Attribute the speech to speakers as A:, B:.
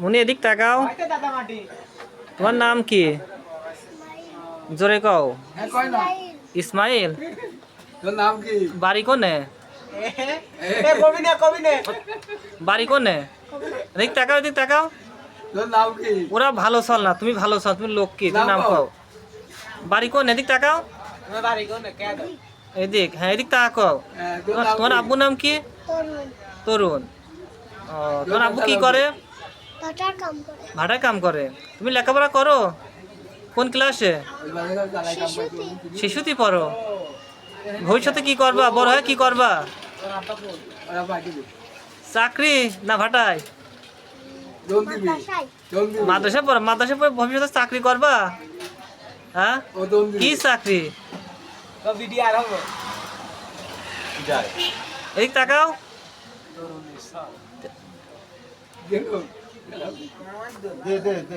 A: মুনি এদিক তাকাও। তোমার নাম কি? জোরে কও। ইসমাইল।
B: তোর নাম কি?
A: বাড়ি কোনে? বাড়ি কোনে? এদিক তাকাও, এদিক তাকাও।
B: তোর নাম কি?
A: ওরা ভালো চল না, তুমি ভালো চল, তুমি লোক কি, তুমি নাম কও। বাড়ি কোন? এদিক তাকাও। এদিক, হ্যাঁ এদিক তাকাও।
B: তোর নাম
A: তোমার
B: কি?
A: আব্বুর নাম কি?
C: তরুণ।
A: তরুণ। ও, তোমার আব্বু কি করে?
C: টাটার কাম করে।
A: ভাড়ায় কাম করে। তুমি লেখাপড়া করো? কোন ক্লাসে?
C: শিশুটি।
A: শিশুতি পড়ো। ভবিষ্যতে কি করবা? বড় হয়ে কি করবা?
B: ওরা পাঠিয়ে দে।
A: চাকরি না ভাটায়?
B: জন দিবি।
C: মাদ্রাসায়।
B: জন দিবি।
A: মাদ্রাসায় পড়ো? মাদ্রাসায় পড়ে ভবিষ্যতে চাকরি করবা? হ্যাঁ,
B: ও জন দিবি।
A: কি চাকরি? এদিক তাকাও।
B: দে দে দে।